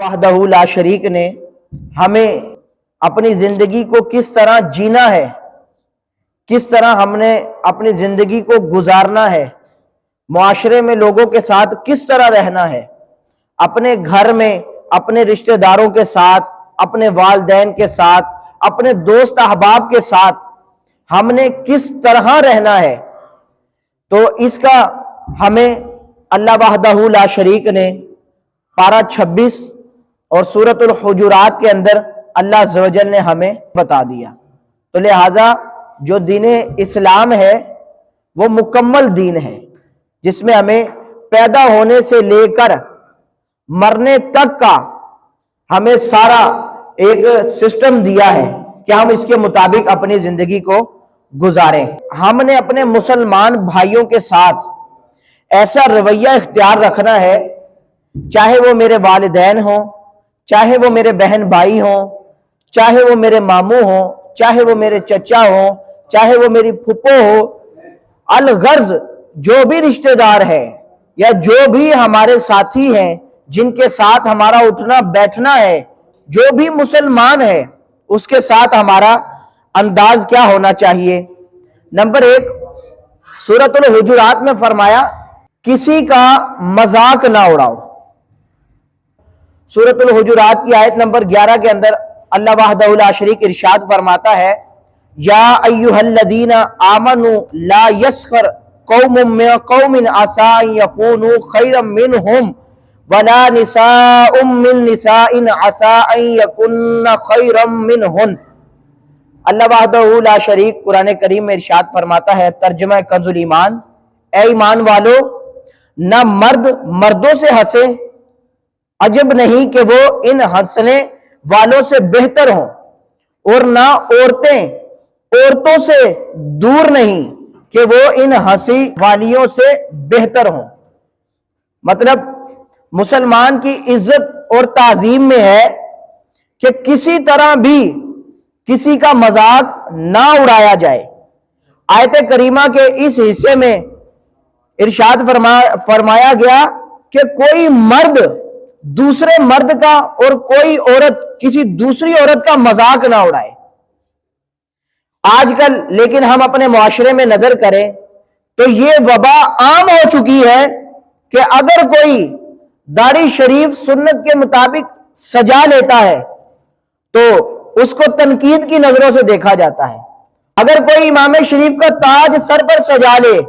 وحدہ لا شریک نے ہمیں اپنی زندگی کو کس طرح جینا ہے، کس طرح ہم نے اپنی زندگی کو گزارنا ہے، معاشرے میں لوگوں کے ساتھ کس طرح رہنا ہے، اپنے گھر میں اپنے رشتہ داروں کے ساتھ، اپنے والدین کے ساتھ، اپنے دوست احباب کے ساتھ ہم نے کس طرح رہنا ہے، تو اس کا ہمیں اللہ وحدہ لا شریک نے پارہ 26 اور سورۃ الحجرات کے اندر اللہ عز و جل نے ہمیں بتا دیا۔ تو لہٰذا جو دین اسلام ہے وہ مکمل دین ہے، جس میں ہمیں پیدا ہونے سے لے کر مرنے تک کا ہمیں سارا ایک سسٹم دیا ہے کہ ہم اس کے مطابق اپنی زندگی کو گزاریں۔ ہم نے اپنے مسلمان بھائیوں کے ساتھ ایسا رویہ اختیار رکھنا ہے، چاہے وہ میرے والدین ہوں، چاہے وہ میرے بہن بھائی ہوں، چاہے وہ میرے ماموں ہوں، چاہے وہ میرے چچا ہوں، چاہے وہ میری پھپھو ہو، الغرض جو بھی رشتہ دار ہے یا جو بھی ہمارے ساتھی ہیں جن کے ساتھ ہمارا اٹھنا بیٹھنا ہے، جو بھی مسلمان ہے اس کے ساتھ ہمارا انداز کیا ہونا چاہیے۔ نمبر 1 سورۃ الحجرات میں فرمایا کسی کا مذاق نہ اڑاؤ۔ سورۃ الحجرات کی آیت نمبر 11 کے اندر اللہ وحدہ لا شریک ارشاد فرماتا ہے یا ایھا الذین آمنوا لا یسخر قوم من قوم عسى ان یکونوا خیرا منہم ولا نساء من نساء عسى ان یکن خیرا منہن۔ اللہ وحدہ لا شریک قرآن کریم میں ارشاد فرماتا ہے، ترجمہ کنز الایمان، اے ایمان والو نہ مرد مردوں سے ہنسے، عجب نہیں کہ وہ ان ہنسنے والوں سے بہتر ہوں، اور نہ عورتیں عورتوں سے دور نہیں کہ وہ ان ہنسی والیوں سے بہتر ہوں۔ مطلب مسلمان کی عزت اور تعظیم میں ہے کہ کسی طرح بھی کسی کا مذاق نہ اڑایا جائے۔ آیت کریمہ کے اس حصے میں ارشاد فرمایا گیا کہ کوئی مرد دوسرے مرد کا اور کوئی عورت کسی دوسری عورت کا مذاق نہ اڑائے۔ آج کل لیکن ہم اپنے معاشرے میں نظر کریں تو یہ وبا عام ہو چکی ہے کہ اگر کوئی داڑھی شریف سنت کے مطابق سجا لیتا ہے تو اس کو تنقید کی نظروں سے دیکھا جاتا ہے، اگر کوئی امام شریف کا تاج سر پر سجا لے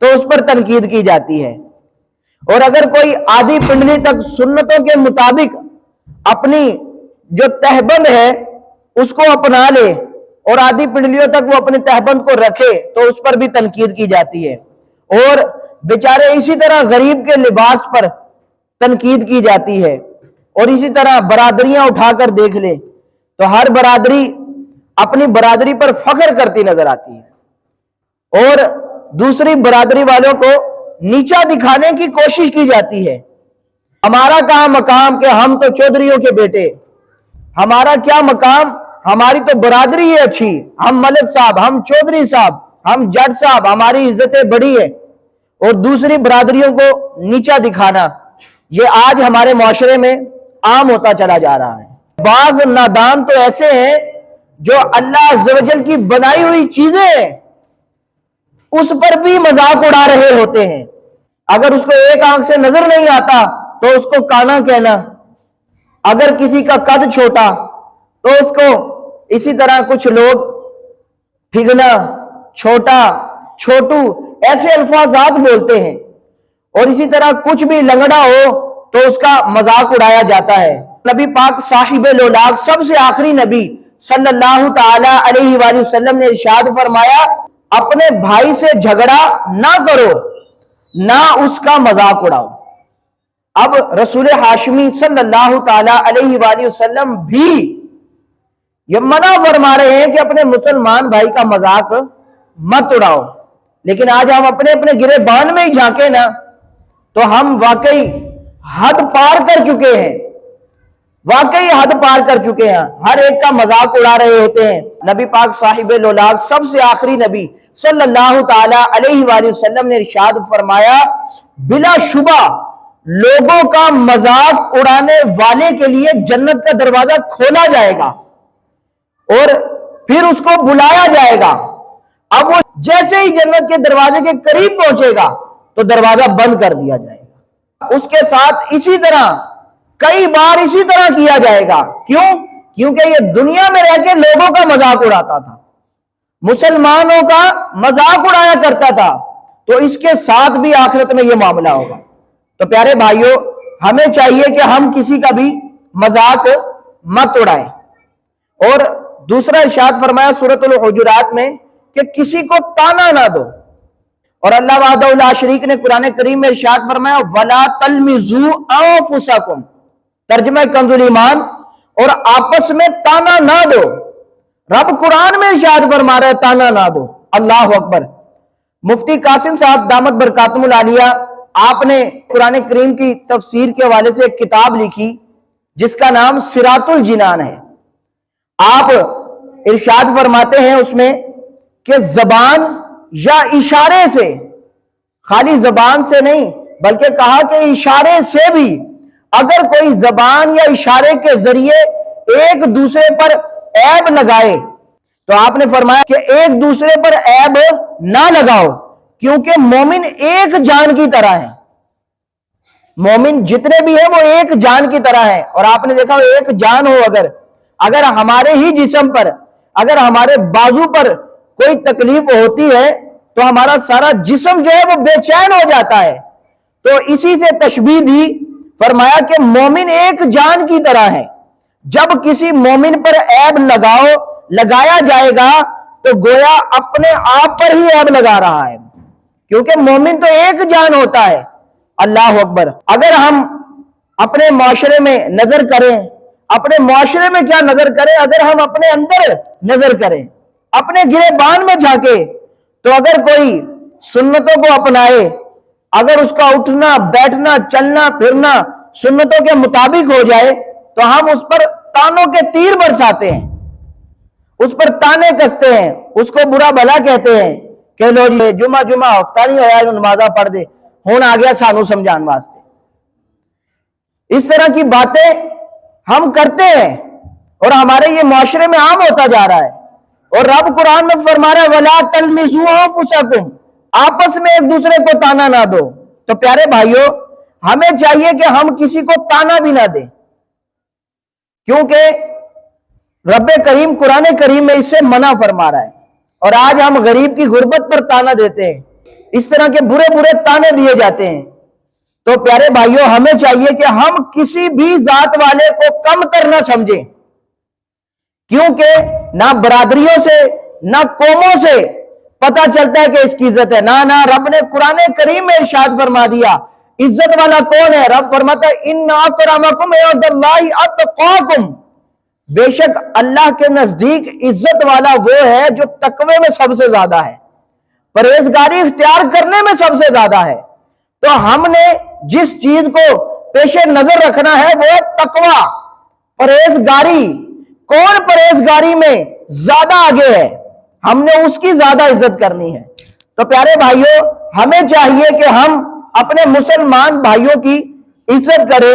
تو اس پر تنقید کی جاتی ہے، اور اگر کوئی آدھی پنڈلی تک سنتوں کے مطابق اپنی جو تہبند ہے اس کو اپنا لے اور آدھی پنڈلیوں تک وہ اپنی تہبند کو رکھے تو اس پر بھی تنقید کی جاتی ہے، اور بیچارے اسی طرح غریب کے لباس پر تنقید کی جاتی ہے، اور اسی طرح برادریاں اٹھا کر دیکھ لے تو ہر برادری اپنی برادری پر فخر کرتی نظر آتی ہے اور دوسری برادری والوں کو نیچا دکھانے کی کوشش کی جاتی ہے۔ ہمارا کہاں مقام کہ ہم تو چودھریوں کے بیٹے، ہمارا کیا مقام، ہماری تو برادری ہے اچھی، ہم ملک صاحب، ہم چودھری صاحب، ہم جٹ صاحب، ہماری عزتیں بڑی ہے، اور دوسری برادریوں کو نیچا دکھانا یہ آج ہمارے معاشرے میں عام ہوتا چلا جا رہا ہے۔ بعض نادان تو ایسے ہیں جو اللہ عز و جل کی بنائی ہوئی چیزیں ہیں اس پر بھی مذاق اڑا رہے ہوتے ہیں۔ اگر اس کو ایک آنکھ سے نظر نہیں آتا تو اس کو کانا کہنا، اگر کسی کا قد چھوٹا تو اس کو اسی طرح کچھ لوگ پھگنا، چھوٹا، چھوٹو ایسے الفاظات بولتے ہیں، اور اسی طرح کچھ بھی لنگڑا ہو تو اس کا مذاق اڑایا جاتا ہے۔ نبی پاک صاحب لولاق سب سے آخری نبی صلی اللہ تعالی علیہ وآلہ وسلم نے ارشاد فرمایا اپنے بھائی سے جھگڑا نہ کرو، نہ اس کا مذاق اڑاؤ۔ اب رسول ہاشمی صلی اللہ تعالی علیہ وآلہ وسلم بھی یہ منع فرما رہے ہیں کہ اپنے مسلمان بھائی کا مذاق مت اڑاؤ، لیکن آج ہم اپنے اپنے گریبان میں ہی جھانکے نا تو ہم واقعی حد پار کر چکے ہیں، واقعی حد پار کر چکے ہیں، ہر ایک کا مذاق اڑا رہے ہوتے ہیں۔ نبی پاک صاحب لولاق سب سے آخری نبی صلی اللہ تعالی علیہ وآلہ وسلم نے ارشاد فرمایا بلا شبہ لوگوں کا مذاق اڑانے والے کے لیے جنت کا دروازہ کھولا جائے گا اور پھر اس کو بلایا جائے گا. اب وہ جیسے ہی جنت کے دروازے کے قریب پہنچے گا تو دروازہ بند کر دیا جائے گا. اس کے ساتھ اسی طرح کئی بار اسی طرح کیا جائے گا. کیوں؟ کیونکہ یہ دنیا میں رہ کے لوگوں کا مذاق اڑاتا تھا, مسلمانوں کا مذاق اڑایا کرتا تھا, تو اس کے ساتھ بھی آخرت میں یہ معاملہ ہوگا. تو پیارے بھائیوں, ہمیں چاہیے کہ ہم کسی کا بھی مذاق مت اڑائیں. اور دوسرا ارشاد فرمایا سورۃ الحجرات میں کہ کسی کو تانا نہ دو. اور اللہ وحدہ لا شریک نے قرآن کریم میں ارشاد فرمایا وَلَا تَلْمِزُوا أَنفُسَكُمْ, ترجمہ کنز ایمان, اور آپس میں تانا نہ دو. رب قرآن میں ارشاد فرما رہا ہے تانا نہ دو. اللہ اکبر. مفتی قاسم صاحب دامت برکاتہم العالیہ, آپ نے قرآن کریم کی تفسیر کے حوالے سے ایک کتاب لکھی جس کا نام صراط الجنان ہے. آپ ارشاد فرماتے ہیں اس میں کہ زبان یا اشارے سے, خالی زبان سے نہیں بلکہ کہا کہ اشارے سے بھی اگر کوئی زبان یا اشارے کے ذریعے ایک دوسرے پر عیب لگائے تو آپ نے فرمایا کہ ایک دوسرے پر عیب نہ لگاؤ, کیونکہ مومن ایک جان کی طرح ہے. مومن جتنے بھی ہیں وہ ایک جان کی طرح ہے. اور آپ نے دیکھا ایک جان ہو اگر ہمارے ہی جسم پر, اگر ہمارے بازو پر کوئی تکلیف ہوتی ہے تو ہمارا سارا جسم جو ہے وہ بے چین ہو جاتا ہے. تو اسی سے تشبیہ دی, فرمایا کہ مومن ایک جان کی طرح ہے. جب کسی مومن پر عیب لگایا جائے گا تو گویا اپنے آپ پر ہی عیب لگا رہا ہے, کیونکہ مومن تو ایک جان ہوتا ہے. اللہ اکبر. اگر ہم اپنے معاشرے میں نظر کریں, اپنے معاشرے میں کیا نظر کریں, اگر ہم اپنے اندر نظر کریں, اپنے گریبان میں جھانکے, تو اگر کوئی سنتوں کو اپنائے, اگر اس کا اٹھنا بیٹھنا چلنا پھرنا سنتوں کے مطابق ہو جائے تو ہم اس پر تانوں کے تیر برساتے ہیں, اس پر تانے کستے ہیں, اس کو برا بھلا کہتے ہیں کہ لو جی جمعہ ہفتہ نہیں ہوا جو نمازہ پڑھ دے ہون آ گیا سانو سمجھان واسطے. اس طرح کی باتیں ہم کرتے ہیں اور ہمارے یہ معاشرے میں عام ہوتا جا رہا ہے. اور رب قرآن میں فرما رہا ہے وَلَا تَلْمِزُوا أَنفُسَكُمْ, آپس میں ایک دوسرے کو تانا نہ دو. تو پیارے بھائیوں, ہمیں چاہیے کہ ہم کسی کو تانا بھی نہ دیں, کیونکہ رب کریم قرآن کریم میں اس سے منع فرما رہا ہے. اور آج ہم غریب کی غربت پر تانا دیتے ہیں, اس طرح کے برے برے تانے دیے جاتے ہیں. تو پیارے بھائیوں, ہمیں چاہیے کہ ہم کسی بھی ذات والے کو کم تر نہ سمجھیں, کیونکہ نہ برادریوں سے نہ قوموں سے پتہ چلتا ہے کہ اس کی عزت ہے. نہ رب نے قرآن کریم میں ارشاد فرما دیا عزت والا کون ہے. رب فرماتا ہے ان اکرمکم عند اللہ اتقاکم, بے شک اللہ کے نزدیک عزت والا وہ ہے جو تقوی میں سب سے زیادہ ہے, پرہیزگاری اختیار کرنے میں سب سے زیادہ ہے. تو ہم نے جس چیز کو پیش نظر رکھنا ہے وہ تقوی, پرہیزگاری. کون پرہیزگاری میں زیادہ آگے ہے, ہم نے اس کی زیادہ عزت کرنی ہے. تو پیارے بھائیوں, ہمیں چاہیے کہ ہم اپنے مسلمان بھائیوں کی عزت کریں.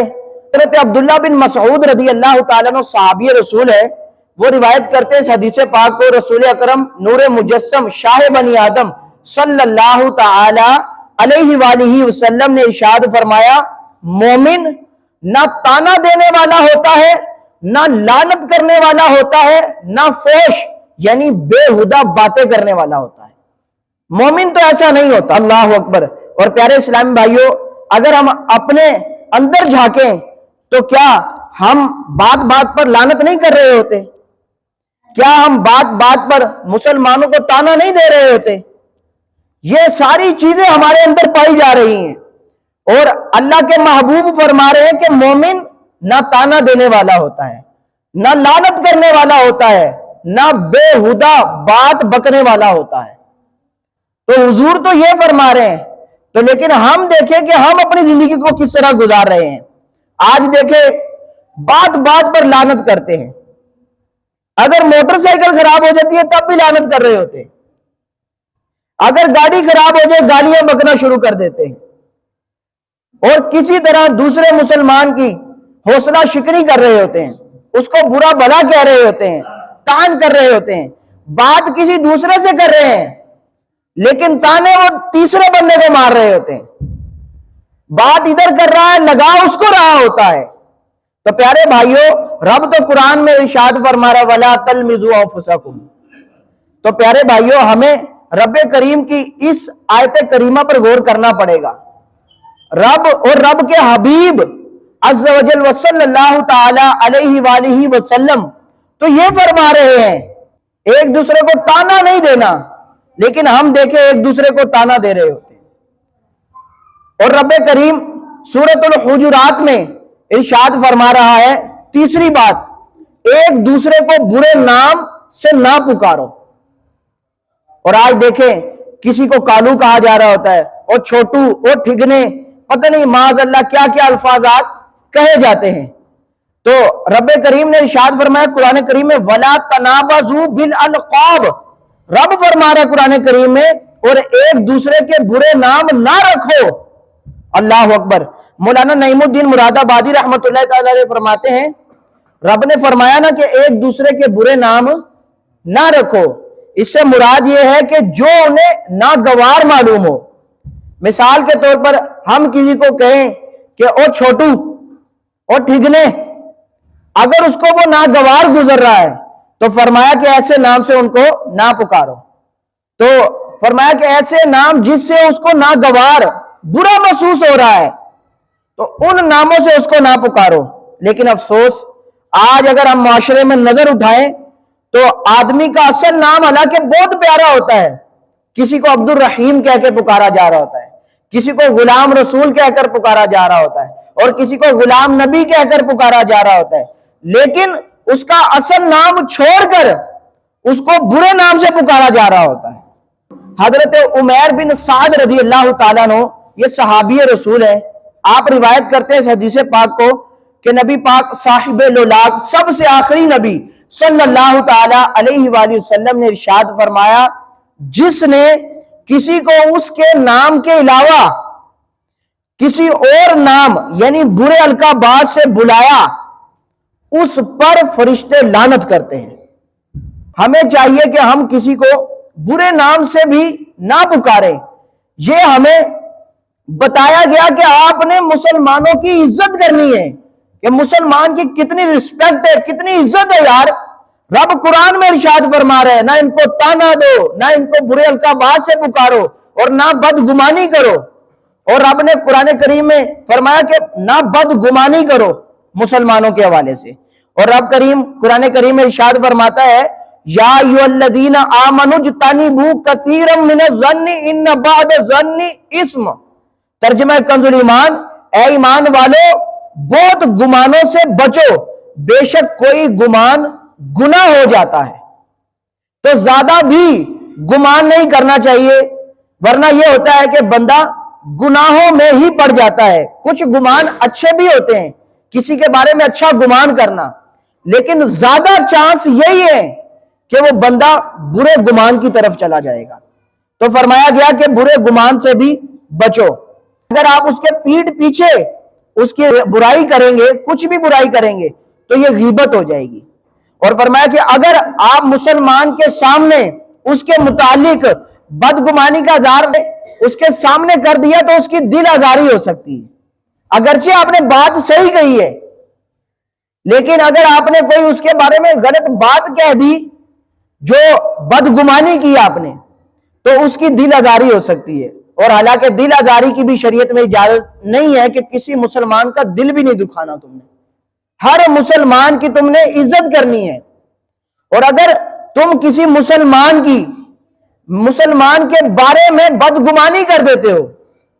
حضرت عبداللہ بن مسعود رضی اللہ تعالیٰ عنہ صحابی رسول ہے, وہ روایت کرتے ہیں اس حدیث پاک کو, رسول اکرم نور مجسم شاہ بنی آدم صلی اللہ تعالی علیہ وآلہ وسلم نے ارشاد فرمایا مومن نہ تانا دینے والا ہوتا ہے, نہ لعنت کرنے والا ہوتا ہے, نہ فوش یعنی بے ہدہ باتیں کرنے والا ہوتا ہے. مومن تو ایسا نہیں ہوتا. اللہ اکبر. اور پیارے اسلامی بھائیوں, اگر ہم اپنے اندر جھانکیں تو کیا ہم بات بات پر لعنت نہیں کر رہے ہوتے؟ کیا ہم بات بات پر مسلمانوں کو تانا نہیں دے رہے ہوتے؟ یہ ساری چیزیں ہمارے اندر پائی جا رہی ہیں. اور اللہ کے محبوب فرما رہے ہیں کہ مومن نہ تانا دینے والا ہوتا ہے, نہ لعنت کرنے والا ہوتا ہے, نہ بے ہدہ بات بکنے والا ہوتا ہے. تو حضور تو یہ فرما رہے ہیں, تو لیکن ہم دیکھیں کہ ہم اپنی زندگی کو کس طرح گزار رہے ہیں. آج دیکھیں بات بات پر لعنت کرتے ہیں, اگر موٹر سائیکل خراب ہو جاتی ہے تب بھی لعنت کر رہے ہوتے ہیں, اگر گاڑی خراب ہو جائے گالیاں بکنا شروع کر دیتے ہیں. اور کسی طرح دوسرے مسلمان کی حوصلہ شکنی کر رہے ہوتے ہیں، اس کو برا بھلا کہہ رہے ہوتے ہیں، تان کر رہے ہوتے ہیں، بات کسی دوسرے سے کر رہے ہیں لیکن تانے وہ تیسرے بندے کو مار رہے ہوتے ہیں، بات ادھر کر رہا ہے لگا اس کو رہا ہوتا ہے۔ تو پیارے بھائیوں، رب تو قرآن میں ارشاد فرما رہا وَلَا تَلْمِزُوا أَنفُسَكُمْ۔ تو پیارے بھائیوں، ہمیں رب کریم کی اس آیت کریمہ پر غور کرنا پڑے گا۔ رب اور رب کے حبیب عز و جل و صلی اللہ تعالی علیہ وآلہ وسلم تو یہ فرما رہے ہیں، ایک دوسرے کو تانا نہیں دینا، لیکن ہم دیکھیں ایک دوسرے کو تانا دے رہے ہوتے ہیں۔ اور رب کریم سورۃ الحجرات میں ارشاد فرما رہا ہے، تیسری بات، ایک دوسرے کو برے نام سے نہ پکارو۔ اور آج دیکھیں کسی کو کالو کہا جا رہا ہوتا ہے، اور چھوٹو اور ٹھگنے، پتہ نہیں معاذ اللہ کیا کیا الفاظات کہے جاتے ہیں۔ تو رب کریم نے ارشاد فرمایا قرآن کریم میں وَلَا تَنَابَزُوا بِالْأَلْقَابِ، رب فرما رہا ہے قرآن کریم میں، اور ایک دوسرے کے برے نام نہ رکھو۔ اللہ اکبر۔ مولانا نعیم الدین مراد آبادی رحمت اللہ تعالی علیہ فرماتے ہیں، رب نے فرمایا نا کہ ایک دوسرے کے برے نام نہ رکھو، اس سے مراد یہ ہے کہ جو انہیں ناگوار معلوم ہو۔ مثال کے طور پر ہم کسی کو کہیں کہ او چھوٹو، او ٹھگنے، اگر اس کو وہ ناگوار گزر رہا ہے تو فرمایا کہ ایسے نام سے ان کو نہ پکارو۔ تو فرمایا کہ ایسے نام جس سے اس کو ناگوار برا محسوس ہو رہا ہے تو ان ناموں سے اس کو نہ پکارو۔ لیکن افسوس، آج اگر ہم معاشرے میں نظر اٹھائیں تو آدمی کا اصل نام حالانکہ بہت پیارا ہوتا ہے، کسی کو عبد الرحیم کہہ کے پکارا جا رہا ہوتا ہے، کسی کو غلام رسول کہہ کر پکارا جا رہا ہوتا ہے، اور کسی کو غلام نبی کہہ کر پکارا جا رہا ہوتا ہے، لیکن اس کا اصل نام چھوڑ کر اس کو برے نام سے پکارا جا رہا ہوتا ہے۔ حضرت عمیر بن سعد رضی اللہ تعالیٰ عنہ، یہ صحابی رسول ہے، آپ روایت کرتے ہیں اس حدیث پاک کو کہ نبی پاک صاحب لولاک، سب سے آخری نبی صلی اللہ تعالی علیہ وآلہ وسلم نے ارشاد فرمایا، جس نے کسی کو اس کے نام کے علاوہ کسی اور نام یعنی برے القابات سے بلایا، اس پر فرشتے لعنت کرتے ہیں۔ ہمیں چاہیے کہ ہم کسی کو برے نام سے بھی نہ پکاریں۔ یہ ہمیں بتایا گیا کہ آپ نے مسلمانوں کی عزت کرنی ہے، کہ مسلمان کی کتنی رسپیکٹ ہے، کتنی عزت ہے یار۔ رب قرآن میں ارشاد فرما رہے ہیں، نہ ان کو تانا دو، نہ ان کو برے القابات سے پکارو، اور نہ بدگمانی کرو۔ اور رب نے قرآن کریم میں فرمایا کہ نہ بدگمانی کرو مسلمانوں کے حوالے سے۔ اور رب کریم قرآن کریم میں ارشاد فرماتا ہے یا ایھا الذین آمنوا اجتنبوا کثیرا من الظن ان بعض الظن اثم۔ ترجمہ کنز ایمان، اے ایمان والو بہت گمانوں سے بچو، بے شک کوئی گمان گناہ ہو جاتا ہے۔ تو زیادہ بھی گمان نہیں کرنا چاہیے، ورنہ یہ ہوتا ہے کہ بندہ گناہوں میں ہی پڑ جاتا ہے۔ کچھ گمان اچھے بھی ہوتے ہیں، کسی کے بارے میں اچھا گمان کرنا، لیکن زیادہ چانس یہی ہے کہ وہ بندہ برے گمان کی طرف چلا جائے گا۔ تو فرمایا گیا کہ برے گمان سے بھی بچو۔ اگر آپ اس کے پیٹھ پیچھے اس کی برائی کریں گے، کچھ بھی برائی کریں گے تو یہ غیبت ہو جائے گی۔ اور فرمایا کہ اگر آپ مسلمان کے سامنے اس کے متعلق بدگمانی کا اظہار اس کے سامنے کر دیا تو اس کی دل آزاری ہو سکتی ہے، اگرچہ آپ نے بات صحیح کہی ہے، لیکن اگر آپ نے کوئی اس کے بارے میں غلط بات کہہ دی، جو بدگمانی کی آپ نے، تو اس کی دل آزاری ہو سکتی ہے۔ اور حالانکہ دل آزاری کی بھی شریعت میں اجازت نہیں ہے کہ کسی مسلمان کا دل بھی نہیں دکھانا تم نے۔ ہر مسلمان کی تم نے عزت کرنی ہے، اور اگر تم کسی مسلمان کے بارے میں بدگمانی کر دیتے ہو،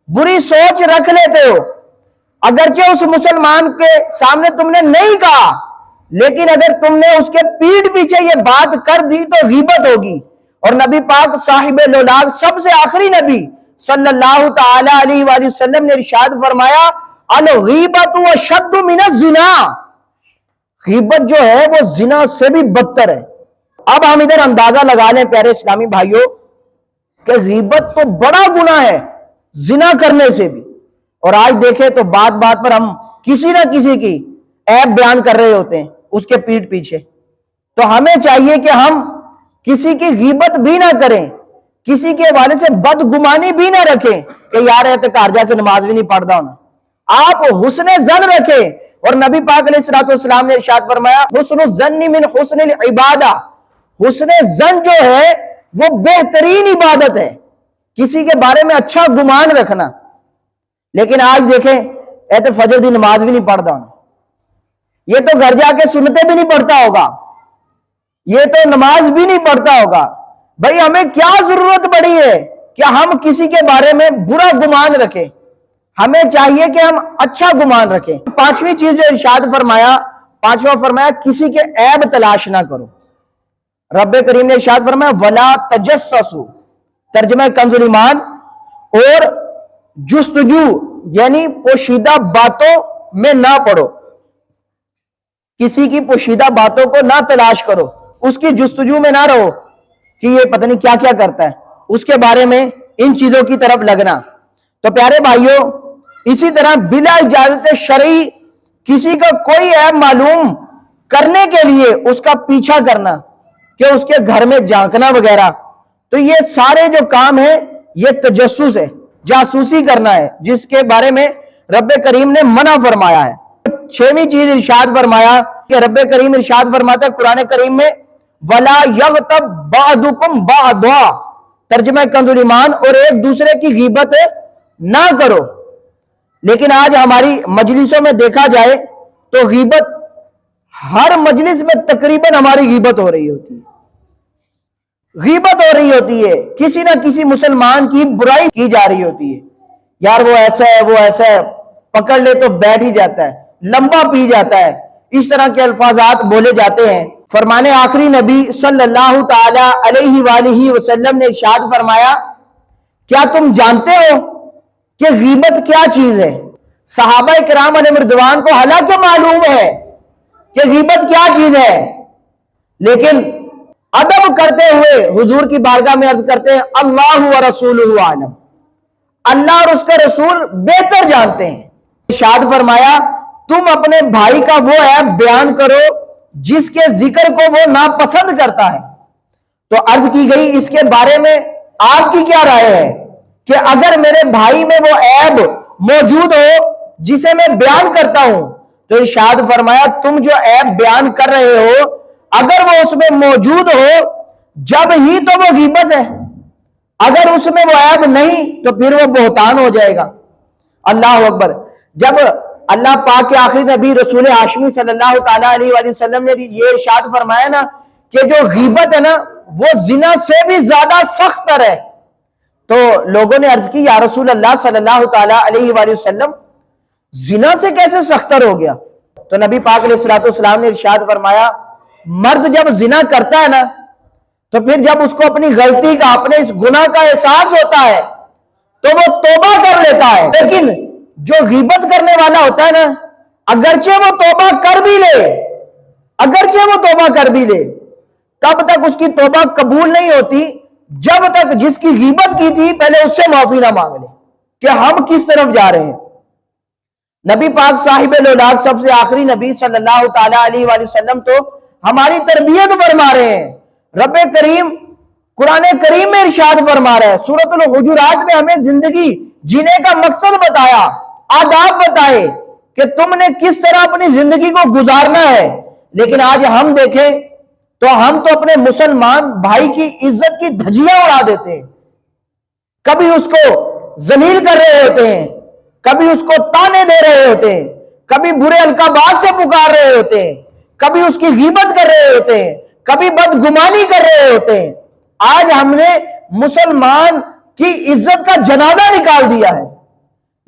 بری سوچ رکھ لیتے ہو، اگرچہ اس مسلمان کے سامنے تم نے نہیں کہا، لیکن اگر تم نے اس کے پیٹھ پیچھے یہ بات کر دی تو غیبت ہوگی۔ اور نبی پاک صاحب لولاک، سب سے آخری نبی صلی اللہ تعالی علیہ وآلہ وسلم نے ارشاد فرمایا الغیبۃ اشد من الزنا، غیبت جو ہے وہ زنا سے بھی بدتر ہے۔ اب ہم ادھر اندازہ لگا لیں پیارے اسلامی بھائیوں کہ غیبت تو بڑا گناہ ہے زنا کرنے سے بھی، اور آج دیکھیں تو بات بات پر ہم کسی نہ کسی کی عیب بیان کر رہے ہوتے ہیں اس کے پیٹھ پیچھے. تو ہمیں چاہیے کہ ہم کسی کی غیبت بھی نہ کریں, کسی کے حوالے سے بدگمانی بھی نہ رکھیں کہ یار گھر جا کے نماز بھی نہیں پڑھتا ہونا. آپ حسن ظن رکھیں, اور نبی پاک علیہ الصلوۃ والسلام نے ارشاد فرمایا حسن الظن من حسن العبادہ, حسن ظن جو ہے وہ بہترین عبادت ہے, کسی کے بارے میں اچھا گمان رکھنا. لیکن آج دیکھیں تو فجر دی نماز بھی نہیں پڑھتا ہونا, یہ تو گھر جا کے سنتے بھی نہیں پڑھتا ہوگا, یہ تو نماز بھی نہیں پڑھتا ہوگا. بھائی ہمیں کیا ضرورت پڑی ہے کہ ہم کسی کے بارے میں برا گمان رکھیں؟ ہمیں چاہیے کہ ہم اچھا گمان رکھیں. پانچویں چیز جو ارشاد فرمایا, پانچواں فرمایا کسی کے عیب تلاش نہ کرو. رب کریم نے ارشاد فرمایا ولا تجسسوا, ترجمہ کنز الایمان, اور جستجو یعنی پوشیدہ باتوں میں نہ پڑو, کسی کی پوشیدہ باتوں کو نہ تلاش کرو, اس کی جستجو میں نہ رہو کہ یہ پتہ نہیں کیا کیا کرتا ہے, اس کے بارے میں ان چیزوں کی طرف لگنا. تو پیارے بھائیوں, اسی طرح بلا اجازت شرعی کسی کا کوئی عیب معلوم کرنے کے لیے اس کا پیچھا کرنا, کہ اس کے گھر میں جھانکنا وغیرہ, تو یہ سارے جو کام ہیں یہ تجسس ہے, جاسوسی کرنا ہے, جس کے بارے میں رب کریم نے منع فرمایا ہے. چھویں چیز ارشاد فرمایا کہ رب کریم ارشاد فرماتا ہے قرآن کریم میں وَلَا يَغْتَبْ بَعْضُكُمْ بَعْضًا, ترجمہ کنز الایمان, اور ایک دوسرے کی غیبت نہ کرو. لیکن آج ہماری مجلسوں میں دیکھا جائے تو غیبت ہر مجلس میں تقریباً ہماری غیبت ہو رہی ہوتی ہے, غیبت ہو رہی ہوتی ہے, کسی نہ کسی مسلمان کی برائی کی جا رہی ہوتی ہے. یار وہ ایسا ہے, وہ ایسا ہے, پکڑ لے تو بیٹھ ہی جاتا ہے, لمبا پی جاتا ہے, اس طرح کے الفاظات بولے جاتے ہیں. فرمانے آخری نبی صلی اللہ تعالی علیہ وآلہ وسلم نے ارشاد فرمایا کیا تم جانتے ہو کہ غیبت کیا چیز ہے؟ صحابہ کرام علیہ رضوان کو حالانکہ معلوم ہے کہ غیبت کیا چیز ہے, لیکن ادب کرتے ہوئے حضور کی بارگاہ میں عرض کرتے ہیں اللہ و رسولہ عالم, اللہ اور اس کا رسول بہتر جانتے ہیں. ارشاد فرمایا تم اپنے بھائی کا وہ عیب بیان کرو جس کے ذکر کو وہ ناپسند کرتا ہے. تو عرض کی گئی اس کے بارے میں آپ کی کیا رائے ہے کہ اگر میرے بھائی میں وہ عیب موجود ہو جسے میں بیان کرتا ہوں, تو ارشاد فرمایا تم جو عیب بیان کر رہے ہو اگر وہ اس میں موجود ہو جب ہی تو وہ غیبت ہے, اگر اس میں وہ عیب نہیں تو پھر وہ بہتان ہو جائے گا. اللہ اکبر. جب اللہ پاک کے آخری نبی رسول ہاشمی صلی اللہ تعالی علیہ وآلہ وسلم نے یہ ارشاد فرمایا نا کہ جو غیبت ہے نا وہ زنا سے بھی زیادہ سخت ہے, تو لوگوں نے عرض کی یا رسول اللہ صلی اللہ تعالی علیہ وآلہ وسلم زنا سے کیسے سختر ہو گیا؟ تو نبی پاک علیہ الصلوۃ والسلام نے ارشاد فرمایا مرد جب زنا کرتا ہے نا تو پھر جب اس کو اپنی غلطی کا, اپنے اس گناہ کا احساس ہوتا ہے تو وہ توبہ کر لیتا ہے. لیکن جو غیبت کرنے والا ہوتا ہے نا اگرچہ وہ توبہ کر بھی لے, اگرچہ وہ توبہ کر بھی لے, تب تک اس کی توبہ قبول نہیں ہوتی جب تک جس کی غیبت کی تھی پہلے اس سے معافی نہ مانگ لے کہ ہم کس طرف جا رہے ہیں. نبی پاک صاحب الاولاد سب سے آخری نبی صلی اللہ تعالی علیہ وآلہ وسلم تو ہماری تربیت فرما رہے ہیں. رب کریم قرآن کریم میں ارشاد فرما رہا ہے, سورۃ الحجرات میں ہمیں زندگی جینے کا مقصد بتایا, آداب بتائے کہ تم نے کس طرح اپنی زندگی کو گزارنا ہے. لیکن آج ہم دیکھیں تو ہم تو اپنے مسلمان بھائی کی عزت کی دھجیاں اڑا دیتے ہیں, کبھی اس کو ذلیل کر رہے ہوتے ہیں, کبھی اس کو تانے دے رہے ہوتے ہیں, کبھی برے القابات سے پکار رہے ہوتے ہیں, کبھی اس کی غیبت کر رہے ہوتے ہیں, کبھی بدگمانی کر رہے ہوتے ہیں. آج ہم نے مسلمان کی عزت کا جنازہ نکال دیا ہے,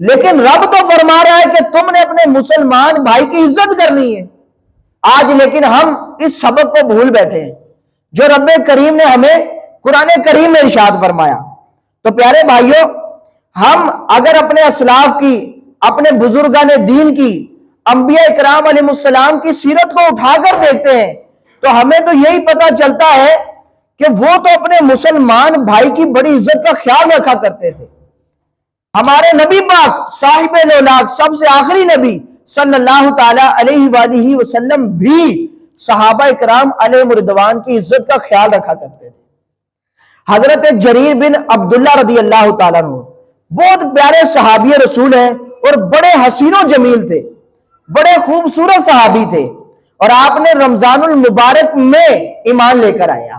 لیکن رب تو فرما رہا ہے کہ تم نے اپنے مسلمان بھائی کی عزت کرنی ہے. آج لیکن ہم اس سبق کو بھول بیٹھے ہیں جو رب کریم نے ہمیں قرآن کریم میں ارشاد فرمایا. تو پیارے بھائیوں, ہم اگر اپنے اسلاف کی, اپنے بزرگان دین کی, انبیاء اکرام علیہ السلام کی سیرت کو اٹھا کر دیکھتے ہیں تو ہمیں تو یہی پتا چلتا ہے کہ وہ تو اپنے مسلمان بھائی کی بڑی عزت کا خیال رکھا کرتے تھے. ہمارے نبی پاک صاحب الاولاد سب سے آخری نبی صلی اللہ تعالی علیہ وآلہ وسلم بھی صحابہ اکرام علیہ رضوان کی عزت کا خیال رکھا کرتے تھے۔ حضرت جریر بن عبداللہ رضی اللہ تعالیٰ عنہ بہت پیارے صحابی رسول ہیں اور بڑے حسین و جمیل تھے، بڑے خوبصورت صحابی تھے، اور آپ نے رمضان المبارک میں ایمان لے کر آئے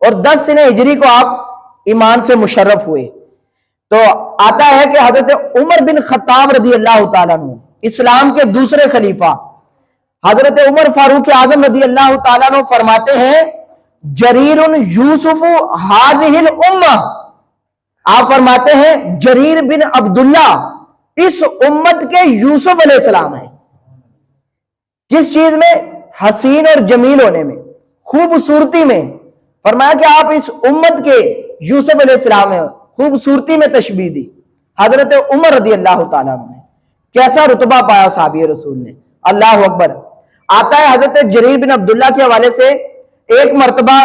اور 10 سنہ ہجری کو آپ ایمان سے مشرف ہوئے۔ تو آتا ہے کہ حضرت عمر بن خطاب رضی اللہ تعالیٰ عنہ اسلام کے دوسرے خلیفہ حضرت عمر فاروق اعظم رضی اللہ تعالیٰ عنہ فرماتے ہیں جریر یوسف ہذہ الامہ، آپ فرماتے ہیں جریر بن عبداللہ اس امت کے یوسف علیہ السلام ہیں۔ کس چیز میں؟ حسین اور جمیل ہونے میں، خوبصورتی میں۔ فرمایا کہ آپ اس امت کے یوسف علیہ السلام ہیں، خوبصورتی میں تشبیہ دی۔ حضرت عمر رضی اللہ تعالیٰ عنہ نے کیسا رتبہ پایا صحابی رسول نے، اللہ اکبر۔ آتا ہے حضرت جریر بن عبداللہ کے حوالے سے ایک مرتبہ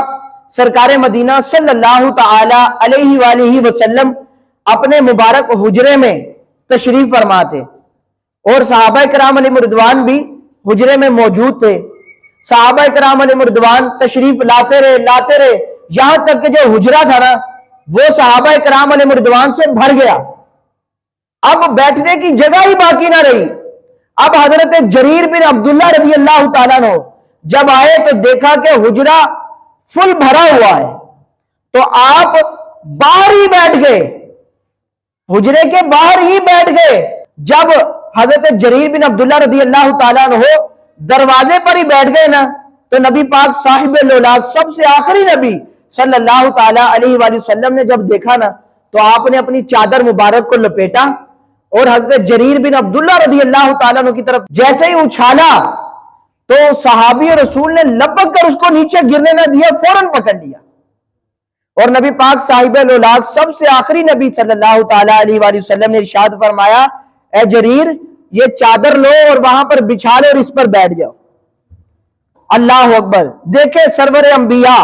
سرکار مدینہ صلی اللہ تعالی علیہ وآلہ وسلم اپنے مبارک حجرے میں تشریف فرما تھے اور صحابہ کرام علیہ رضوان بھی حجرے میں موجود تھے۔ صحابہ کرام علیہ رضوان تشریف لاتے رہے یہاں تک کہ جو حجرہ تھا نا وہ صحابہ کرام علیہ رضوان سے بھر گیا، اب بیٹھنے کی جگہ ہی باقی نہ رہی۔ اب حضرت جریر بن عبداللہ رضی اللہ تعالیٰ عنہ جب آئے تو دیکھا کہ حجرہ فل بھرا ہوا ہے، تو آپ باہر ہی بیٹھ گئے، حجرے کے باہر ہی بیٹھ گئے۔ جب حضرت جریر بن عبداللہ رضی اللہ تعالیٰ عنہ دروازے پر ہی بیٹھ گئے نا تو نبی پاک صاحب الاولاد سب سے آخری نبی صلی اللہ تعالیٰ علیہ وآلہ وسلم نے جب دیکھا نا تو آپ نے اپنی چادر مبارک کو لپیٹا اور حضرت جریر بن عبداللہ رضی اللہ تعالیٰ عنہ کی طرف جیسے ہی اچھالا تو صحابی رسول نے لپک کر اس کو نیچے گرنے نہ دیا، فوراً پکڑ لیا۔ اور نبی پاک صاحب الاولاد سب سے آخری نبی صلی اللہ تعالیٰ علیہ وآلہ وسلم نے ارشاد فرمایا اے جریر یہ چادر لو اور وہاں پر بچھا لو اور اس پر بیٹھ جاؤ۔ اللہ اکبر۔ دیکھیں سرور انبیاء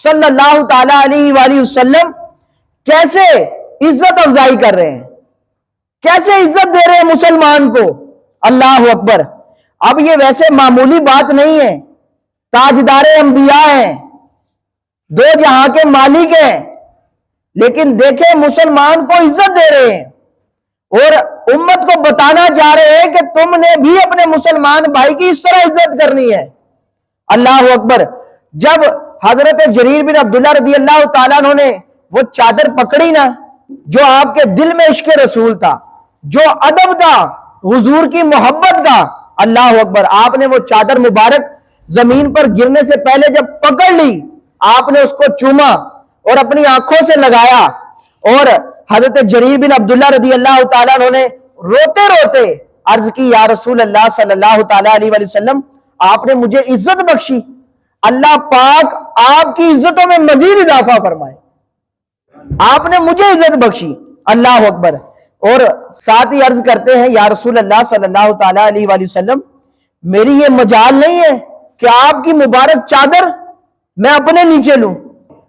صلی اللہ تعالیٰ علیہ وآلہ وسلم کیسے عزت افزائی کر رہے ہیں، کیسے عزت دے رہے ہیں مسلمان کو، اللہ اکبر۔ اب یہ ویسے معمولی بات نہیں ہے، تاجدار انبیاء ہیں، دو جہاں کے مالک ہیں، لیکن دیکھیں مسلمان کو عزت دے رہے ہیں اور امت کو بتانا چاہ رہے ہیں کہ تم نے بھی اپنے مسلمان بھائی کی اس طرح عزت کرنی ہے، اللہ اکبر۔ جب حضرت جریر بن عبداللہ رضی اللہ تعالیٰ عنہ نے وہ چادر پکڑی نا، جو آپ کے دل میں عشق رسول تھا، جو ادب تھا حضور کی محبت کا، اللہ اکبر، آپ نے وہ چادر مبارک زمین پر گرنے سے پہلے جب پکڑ لی آپ نے اس کو چوما اور اپنی آنکھوں سے لگایا، اور حضرت جریر بن عبداللہ رضی اللہ تعالیٰ عنہ نے روتے روتے عرض کی یا رسول اللہ صلی اللہ تعالیٰ علیہ وآلہ وسلم آپ نے مجھے عزت بخشی، اللہ پاک آپ کی عزتوں میں مزید اضافہ فرمائے، آپ نے مجھے عزت بخشی، اللہ اکبر۔ اور ساتھ ہی عرض کرتے ہیں یا رسول اللہ صلی اللہ تعالیٰ علیہ وآلہ وسلم میری یہ مجال نہیں ہے کہ آپ کی مبارک چادر میں اپنے نیچے لوں،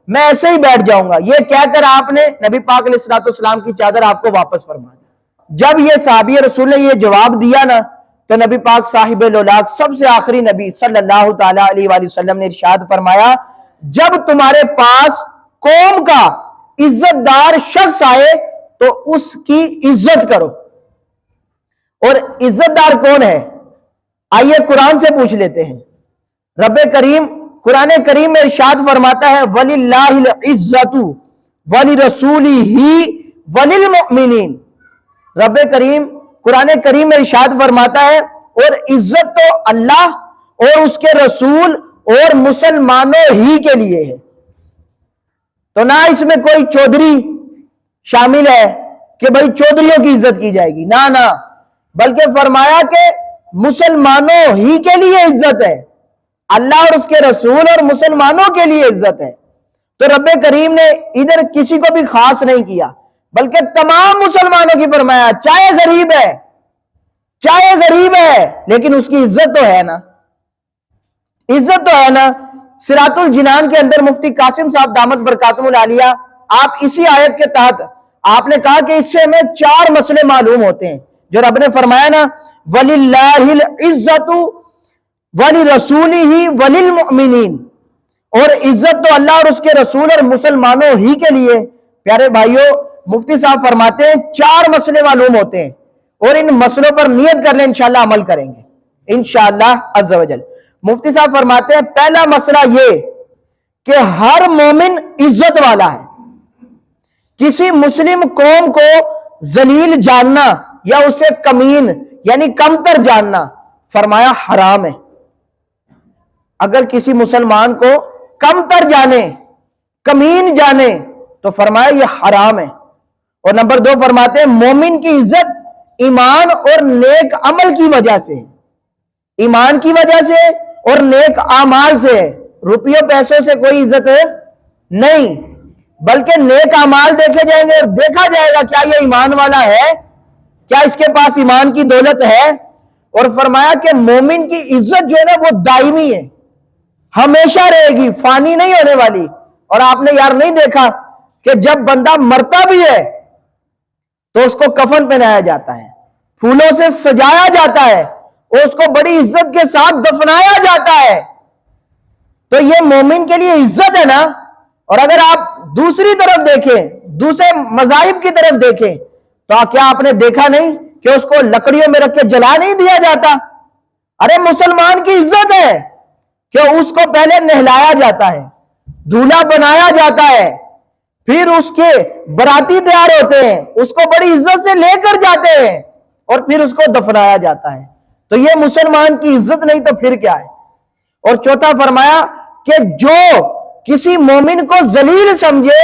میں ایسے ہی بیٹھ جاؤں گا، یہ کہہ کر آپ نے نبی پاک علیہ السلام کی چادر آپ کو واپس فرما دی۔ جب یہ صحابی رسول نے یہ جواب دیا نا تو نبی پاک صاحب الاولاد سب سے آخری نبی صلی اللہ تعالیٰ علیہ وآلہ وسلم نے ارشاد فرمایا جب تمہارے پاس قوم کا عزت دار شخص آئے تو اس کی عزت کرو۔ اور عزت دار کون ہے؟ آئیے قرآن سے پوچھ لیتے ہیں۔ رب کریم قرآن کریم میں ارشاد فرماتا ہے وَلِلَّهِ الْعِزَّةُ وَلِرَسُولِهِ وَلِلْمُؤْمِنِينَ۔ رب کریم قرآن کریم میں ارشاد فرماتا ہے اور عزت تو اللہ اور اس کے رسول اور مسلمانوں ہی کے لیے ہے، تو نہ اس میں کوئی چودھری شامل ہے کہ بھائی چودھریوں کی عزت کی جائے گی، نہ بلکہ فرمایا کہ مسلمانوں ہی کے لیے عزت ہے، اللہ اور اس کے رسول اور مسلمانوں کے لیے عزت ہے۔ تو رب کریم نے ادھر کسی کو بھی خاص نہیں کیا بلکہ تمام مسلمانوں کی فرمایا چاہے غریب ہے لیکن اس کی عزت تو ہے نا، عزت تو ہے نا۔ صراط الجنان کے اندر مفتی قاسم صاحب دامت برکاتہم العالیہ آپ اسی آیت کے تحت آپ نے کہا کہ اس سے ہمیں 4 مسئلے معلوم ہوتے ہیں جو رب نے فرمایا نا وَلِلَّهِ الْعِزَّةُ وَلِرَسُولِهِ وَلِلْمُؤْمِنِينَ، اور عزت تو اللہ اور اس کے رسول اور مسلمانوں ہی کے لیے۔ پیارے بھائیوں، مفتی صاحب فرماتے ہیں 4 مسئلے معلوم ہوتے ہیں، اور ان مسئلوں پر نیت کر لیں انشاءاللہ عمل کریں گے انشاءاللہ عز و جل۔ مفتی صاحب فرماتے ہیں پہلا مسئلہ یہ کہ ہر مومن عزت والا ہے، کسی مسلم قوم کو ذلیل جاننا یا اسے کمین یعنی کمتر جاننا فرمایا حرام ہے۔ اگر کسی مسلمان کو کمتر جانے، کمین جانے تو فرمایا یہ حرام ہے۔ اور نمبر 2 فرماتے ہیں مومن کی عزت ایمان اور نیک عمل کی وجہ سے، ایمان کی وجہ سے اور نیک اعمال سے، روپیوں پیسوں سے کوئی عزت نہیں، بلکہ نیک اعمال دیکھے جائیں گے اور دیکھا جائے گا کیا یہ ایمان والا ہے، کیا اس کے پاس ایمان کی دولت ہے۔ اور فرمایا کہ مومن کی عزت جو ہے نا وہ دائمی ہے، ہمیشہ رہے گی، فانی نہیں ہونے والی۔ اور آپ نے یار نہیں دیکھا کہ جب بندہ مرتا بھی ہے تو اس کو کفن پہنایا جاتا ہے، پھولوں سے سجایا جاتا ہے اور اس کو بڑی عزت کے ساتھ دفنایا جاتا ہے، تو یہ مومن کے لیے عزت ہے نا۔ اور اگر آپ دوسری طرف دیکھیں، دوسرے مذاہب کی طرف دیکھیں تو کیا آپ نے دیکھا نہیں کہ اس کو لکڑیوں میں رکھ کے جلا نہیں دیا جاتا؟ ارے مسلمان کی عزت ہے کہ اس کو پہلے نہلایا جاتا ہے، دولہا بنایا جاتا ہے، پھر اس کے براتی تیار ہوتے ہیں، اس کو بڑی عزت سے لے کر جاتے ہیں اور پھر اس کو دفنایا جاتا ہے۔ تو یہ مسلمان کی عزت نہیں تو پھر کیا ہے؟ اور چوتھا فرمایا کہ جو کسی مومن کو ذلیل سمجھے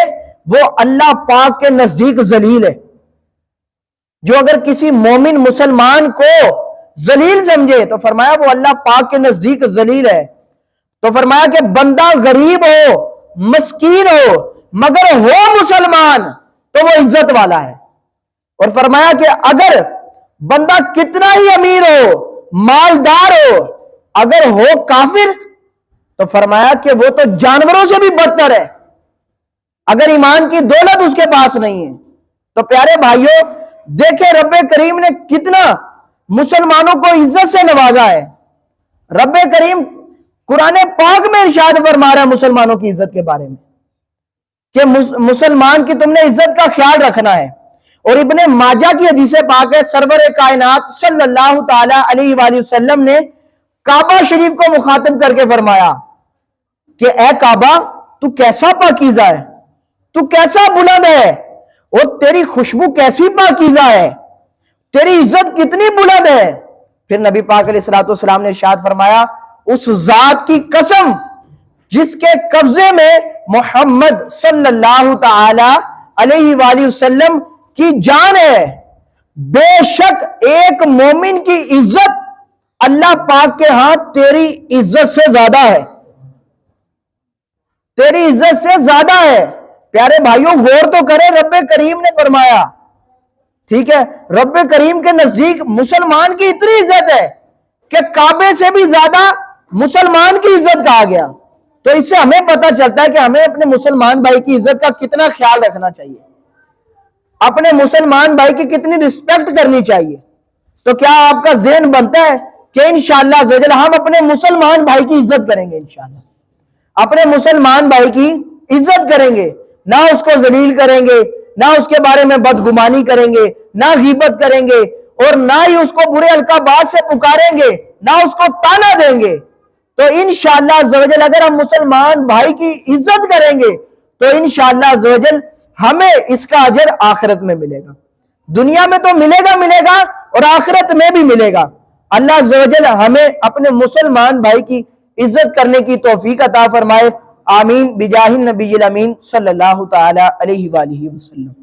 وہ اللہ پاک کے نزدیک ذلیل ہے۔ جو اگر کسی مومن مسلمان کو ذلیل سمجھے تو فرمایا وہ اللہ پاک کے نزدیک ذلیل ہے۔ تو فرمایا کہ بندہ غریب ہو، مسکین ہو، مگر ہو مسلمان تو وہ عزت والا ہے۔ اور فرمایا کہ اگر بندہ کتنا ہی امیر ہو، مالدار ہو، اگر ہو کافر تو فرمایا کہ وہ تو جانوروں سے بھی بدتر ہے، اگر ایمان کی دولت اس کے پاس نہیں ہے۔ تو پیارے بھائیوں دیکھیں رب کریم نے کتنا مسلمانوں کو عزت سے نوازا ہے۔ رب کریم قرآن پاک میں ارشاد فرما رہا ہے مسلمانوں کی عزت کے بارے میں کہ مسلمان کی تم نے عزت کا خیال رکھنا ہے۔ اور ابن ماجہ کی حدیث پاک ہے، سرور کائنات صلی اللہ تعالی علیہ وآلہ وسلم نے کعبہ شریف کو مخاطب کر کے فرمایا کہ اے کعبہ تو کیسا پاکیزہ ہے، تو کیسا بلند ہے، اور تیری خوشبو کیسی پاکیزہ ہے، تیری عزت کتنی بلند ہے۔ پھر نبی پاک علیہ الصلوۃ والسلام نے ارشاد فرمایا اس ذات کی قسم جس کے قبضے میں محمد صلی اللہ تعالی علیہ وآلہ وسلم کی جان ہے، بے شک ایک مومن کی عزت اللہ پاک کے ہاں تیری عزت سے زیادہ ہے، تیری عزت سے زیادہ ہے۔ پیارے بھائیوں غور تو کریں، رب کریم نے فرمایا، ٹھیک ہے، رب کریم کے نزدیک مسلمان کی اتنی عزت ہے کہ کعبے سے بھی زیادہ مسلمان کی عزت کہا گیا۔ تو اس سے ہمیں پتہ چلتا ہے کہ ہمیں اپنے مسلمان بھائی کی عزت کا کتنا خیال رکھنا چاہیے، اپنے مسلمان بھائی کی کتنی رسپیکٹ کرنی چاہیے۔ تو کیا آپ کا ذہن بنتا ہے کہ انشاءاللہ عزوجل ہم اپنے مسلمان بھائی کی عزت کریں گے، انشاءاللہ اپنے مسلمان بھائی کی عزت کریں گے، نہ اس کو ذلیل کریں گے، نہ اس کے بارے میں بدگمانی کریں گے، نہ غیبت کریں گے، اور نہ ہی اس کو برے القابات سے پکاریں گے، نہ اس کو تانا دیں گے۔ تو انشاءاللہ عزوجل اگر ہم مسلمان بھائی کی عزت کریں گے تو انشاءاللہ عزوجل ہمیں اس کا اجر آخرت میں ملے گا، دنیا میں تو ملے گا اور آخرت میں بھی ملے گا۔ اللہ عزوجل ہمیں اپنے مسلمان بھائی کی عزت کرنے کی توفیق عطا فرمائے، آمین بجاہ النبی الامین صلی اللہ تعالی علیہ وآلہ وسلم۔